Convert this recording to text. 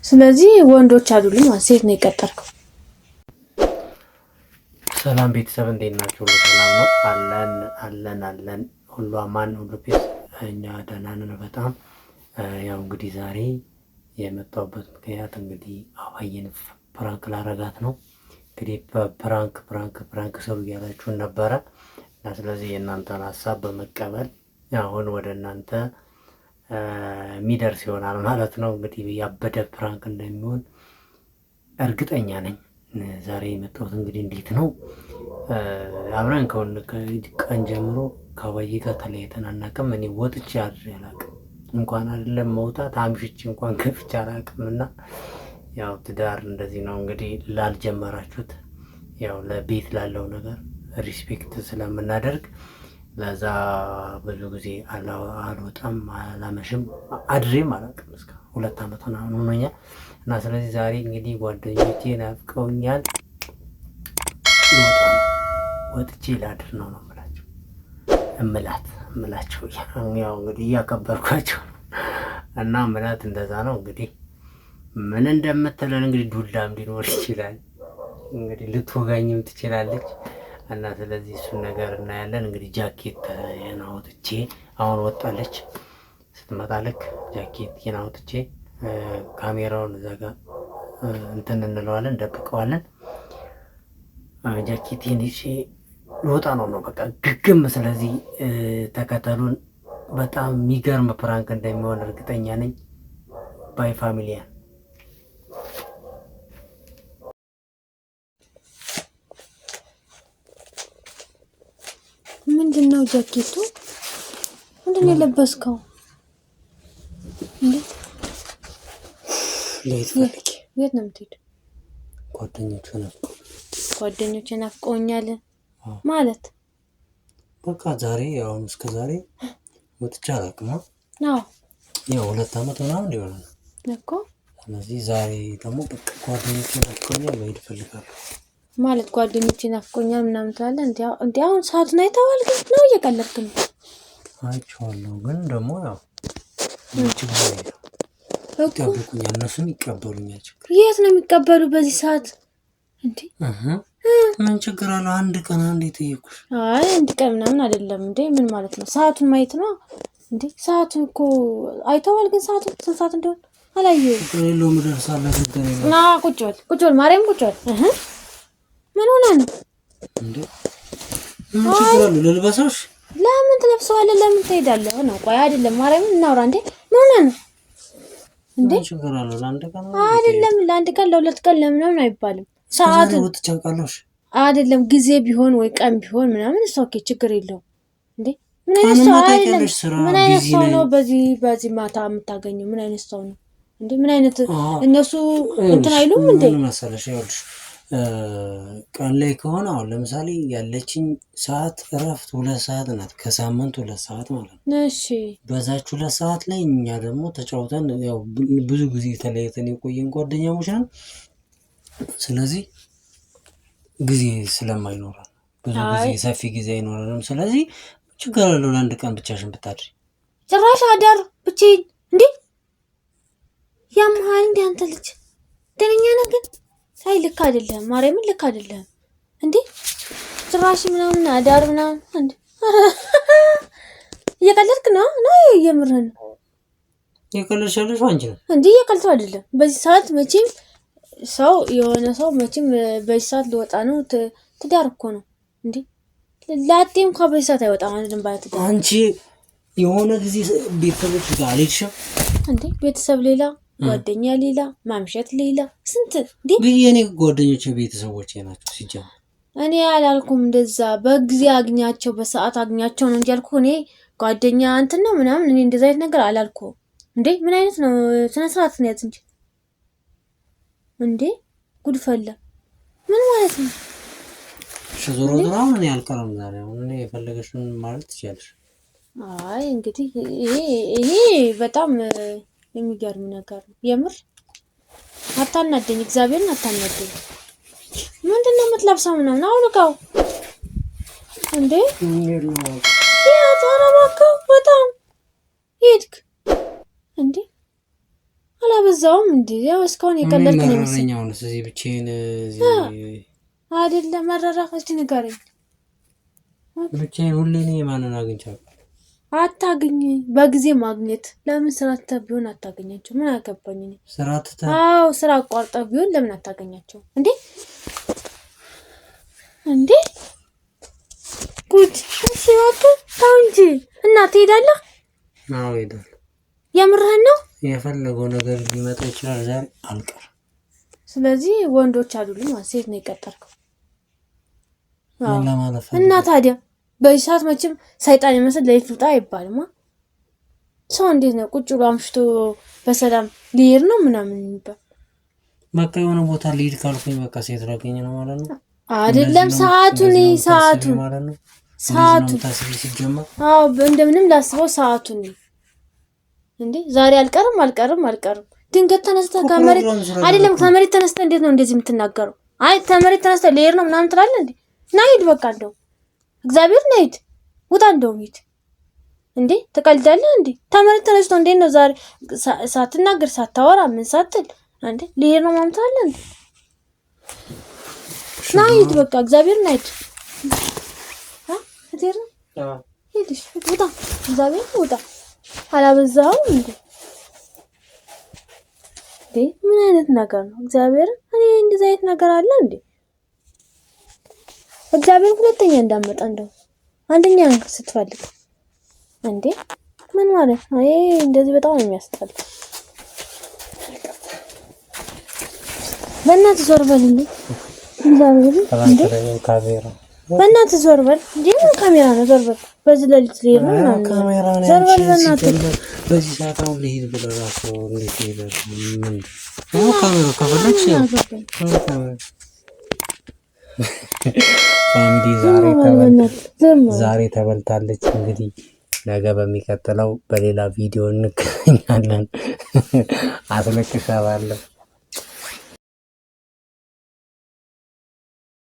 ስለዚህ ወንዶች አይደሉም ሴት ነው የቀጠርከው። ሰላም ቤተሰብ እንዴት ናችሁ? ሁሉ ሰላም ነው? አለን ሁሉ አማን ሁሉ ፒስ። እኛ ደህና ነን በጣም። ያው እንግዲህ ዛሬ የመጣሁበት ምክንያት እንግዲህ አባዬን ፕራንክ ላረጋት ነው። እንግዲህ ፕራንክ ሰሩ እያላችሁን ነበረ እና ስለዚህ የእናንተን ሀሳብ በመቀበል አሁን ወደ እናንተ የሚደርስ ይሆናል ማለት ነው። እንግዲህ ያበደ ፕራንክ እንደሚሆን እርግጠኛ ነኝ። ዛሬ የመጣሁት እንግዲህ እንዴት ነው አብረን ከሆነ ቀን ጀምሮ ከአባዬ ጋር ተለያይተን አናውቅም። እኔ ወጥቼ አድሬ አላውቅም፣ እንኳን አይደለም መውጣት አምሽቼ እንኳን ከፍቼ አላውቅም። እና ያው ትዳር እንደዚህ ነው እንግዲህ። ላልጀመራችሁት ያው ለቤት ላለው ነገር ሪስፔክት ስለምናደርግ ለዛ ብዙ ጊዜ አልወጣም አላመሽም፣ አድሬም አላውቅም። እስከ 2 ዓመት ሆኖኛል። እና ስለዚህ ዛሬ እንግዲህ ጓደኞቼ ናፍቀውኛል፣ ልወጣ ነው፣ ወጥቼ ላድር ነው እምላቸው። ያው እንግዲህ እያከበርኳቸው ነው እና ምላት እንደዛ ነው እንግዲህ። ምን እንደምትለን እንግዲህ ዱላም ሊኖር ይችላል እንግዲህ፣ ልትወጋኝም ትችላለች። እና ስለዚህ እሱን ነገር እናያለን። እንግዲህ ጃኬት አውጥቼ አሁን ወጣለች። ስትመጣ ልክ ጃኬት አውጥቼ ካሜራውን እዛ ጋር እንትን እንለዋለን፣ እንደብቀዋለን። ጃኬቴን ይዤ ልወጣ ነው በቃ ግግም። ስለዚህ ተከተሉን። በጣም የሚገርም ፕራንክ እንደሚሆን እርግጠኛ ነኝ። ባይ ፋሚሊያ። ምንድነው ጃኬቱ? ምንድነው የለበስከው? የት ነው የምትሄደው? ጓደኞቼ ናፍቀውኛል ማለት በቃ ዛሬ አሁን እስከ ዛሬ ወጥቼ አላውቅም። አዎ ያው 2 ዓመት ምናምን ሊሆን ነው እኮ። ስለዚህ ዛሬ ደግሞ በቃ ጓደኞቼ ናፍቀውኛል መሄድ እፈልጋለሁ ማለት ጓደኞቼ ናፍቀውኛል ምናምን ትላለህ እንዴ? አሁን ሰዓቱን አይተኸዋል? ግን ነው እየቀለድክ ነው? አይቼዋለሁ፣ ግን ደግሞ ያው ይጠብቁኛል፣ እነሱም ይቀበሉኛል። የት ነው የሚቀበሉ በዚህ ሰዓት እንዴ? ምን ችግር አለው? አንድ ቀን አንዴ ጠየቁሽ። አይ አንድ ቀን ምናምን አይደለም እንዴ። ምን ማለት ነው? ሰዓቱን ማየት ነው እንዴ? ሰዓቱን እኮ አይተኸዋል? ግን ሰዓቱን ስንት ሰዓት እንደሆነ አላየሁም። ከሌለው ምደርሳለሁ። ና ቁጭ በል ማርያም ቁጭ በል። ምን ሆነህ ነው እንዴ? ምን ችግር አለው? ልልበሰውሽ? ለምን ትለብሰዋለህ? ለምን ትሄዳለህ ነው? ቆይ አይደለም ማርያምን እናውራ እንዴ። ምን ሆነህ ነው እንዴ? ችግር አለው? ለአንድ ቀን አይደለም፣ ለአንድ ቀን ለሁለት ቀን ለምናምን አይባልም። ሰዓት ወጥቻለሽ አይደለም ጊዜ ቢሆን ወይ ቀን ቢሆን ምናምን እሱ ኦኬ፣ ችግር የለውም እንዴ። ምን አይነት ሰው አይደለም? ምን አይነት ሰው ነው በዚህ ማታ የምታገኘው? ምን አይነት ሰው ነው እንዴ? ምን አይነት እነሱ እንትን አይሉም እንዴ? ምን መሰለሽ፣ ይኸውልሽ ቀን ላይ ከሆነ አሁን ለምሳሌ ያለችኝ ሰዓት እረፍት 2 ሰዓት ናት፣ ከሳምንት 2 ሰዓት ማለት ነው። እሺ በዛች 2 ሰዓት ላይ እኛ ደግሞ ተጫውተን ያው ብዙ ጊዜ ተለያይተን የቆየን ጓደኛሞች ነን። ስለዚህ ጊዜ ስለማይኖረን ብዙ ጊዜ ሰፊ ጊዜ አይኖረንም። ስለዚህ ችግር አለው ለአንድ ቀን ብቻሽን ብታድሪ? ጭራሽ አዳር ብቻዬን እንዴ? ያምሃል እንዴ አንተ ልጅ? ደነኛ ነህ ግን። አይ ልክ አይደለም፣ ማርያምን ልክ አይደለም እንዴ። ጭራሽ ምናምን አዳር ምናምን እንዴ? እየቀለድክ ነው? የምርህን ነው? እየቀለድሽ ያለሽው አንቺ ነሽ እንዴ? እየቀለድኩ አይደለም። በዚህ ሰዓት መቼም ሰው የሆነ ሰው መቼም በዚህ ሰዓት ሊወጣ ነው። ትዳር እኮ ነው እንዴ? ላጤ እንኳን በዚህ ሰዓት አይወጣም። አንድም ባለ ትዳር አንቺ የሆነ ጊዜ ቤተሰቦች ጋር አልሄድሽም እንዴ? ቤተሰብ ሌላ፣ ጓደኛ ሌላ፣ ማምሸት ሌላ፣ ስንት እንዴ? የኔ ጓደኞቼ ቤተሰቦቼ ናቸው ሲጀምር። እኔ አላልኩም እንደዛ በጊዜ አግኛቸው በሰዓት አግኛቸው ነው እንጂ ያልኩህ እኔ ጓደኛ እንትን ነው ምናምን እኔ እንደዛ አይነት ነገር አላልኩም እንዴ። ምን አይነት ነው? ስነ ስርዓት ነው ያዝ እንጂ እንዴ ጉድ ፈላ። ምን ማለት ነው? ዞሮ ምን ያልቀረም ዛሬ እኔ የፈለገሽውን ማለት ትችያለሽ። አይ እንግዲህ ይሄ በጣም የሚገርም ነገር ነው የምር። አታናደኝ፣ እግዚአብሔርን አታናደኝ። ምንድነው የምትለብሰው ምናምን? አውልቀው እንዴ ያታረባከው በጣም ሄድክ እንዴ? አላበዛውም እንዴ? ያው እስካሁን የቀለድክ ነው የሚመስለው። አሁን እዚህ ብቻዬን አይደለም መረራህ። እስቲ ንገረኝ። ብቻዬን ሁሌ እኔ ማንን አግኝቻለሁ? አታገኝ በጊዜ ማግኘት ለምን ስራ ትተህ ቢሆን አታገኛቸው? ምን አገባኝ እኔ። ስራ ትተህ? አዎ ስራ አቋርጠህ ቢሆን ለምን አታገኛቸው እንዴ? እንዴ ጉድ! እሺ ወጣ ታው እንጂ እና ትሄዳለህ? አዎ እሄዳለሁ። የምርህን ነው? የፈለገው ነገር ሊመጣ ይችላል። ዛሬ አልቀርም። ስለዚህ ወንዶች አይደሉም ሴት ነው የቀጠርከው? እና ታዲያ በዚህ ሰዓት መቼም ሰይጣን ይመስል ለይት ውጣ አይባልማ። ሰው እንዴት ነው ቁጭ ብሎ አምሽቶ በሰላም ሊሄድ ነው ምናምን የሚባል? በቃ የሆነ ቦታ ሊሄድ ካልኩኝ በቃ ሴት ላገኝ ነው ማለት ነው አይደለም? ሰዓቱን አዎ እንደምንም ላስበው ሰዓቱን እንዴ። ዛሬ አልቀርም ድንገት ተነስተህ ከመሬት አይደለም ከመሬት ተነስተህ እንዴት ነው እንደዚህ የምትናገረው? አይ ከመሬት ተነስተህ ሊሄድ ነው ምናምን ትላለህ እንዴ? ና ሂድ በቃ እንደው እግዚአብሔር ነው ሂድ ውጣ እንደውም ሂድ እንዴ። ተቀልዳለህ እንዴ? ተመሬት ተነስቶ እንዴት ነው ዛሬ ሳትናገር ሳታወራ ምን ሳትል እንዴ ሊሄድ ነው ምናምን ትላለህ እንዴ? ና ሂድ በቃ እግዚአብሔር ነው ሂድ እቴር ነው ሂድሽ ውጣ እግዚአብሔር ውጣ። አላበዛኸውም እንዴ? ምን አይነት ነገር ነው እግዚአብሔር? እኔ እንደዚህ አይነት ነገር አለ እንዴ? እግዚአብሔር ሁለተኛ እንዳመጣ እንደው አንደኛ ስትፈልግ እንዴ ምን ማለት ነው? እንደዚህ በጣም ነው የሚያስጠላ። በእናትህ ዞር በል እንዴ እግዚአብሔር እንዴ በእናትህ ዞር በል እንዴ። ምን ካሜራ ነው? ዞር በል በዚህ ሌሊት ሊሄድ ነው ማለት ነው። ካሜራ ነው ዞር በል በእናትህ በዚህ ሰዓት አሁን ሊሄድ ብለህ ራሱ እንዴት ይሄዳል? ምን ካሜራ ከፈለግሽ ፋሚሊ ዛሬ ተበልታለች። እንግዲህ ነገ በሚቀጥለው በሌላ ቪዲዮ እንገናኛለን። አስለቅሻለሁ።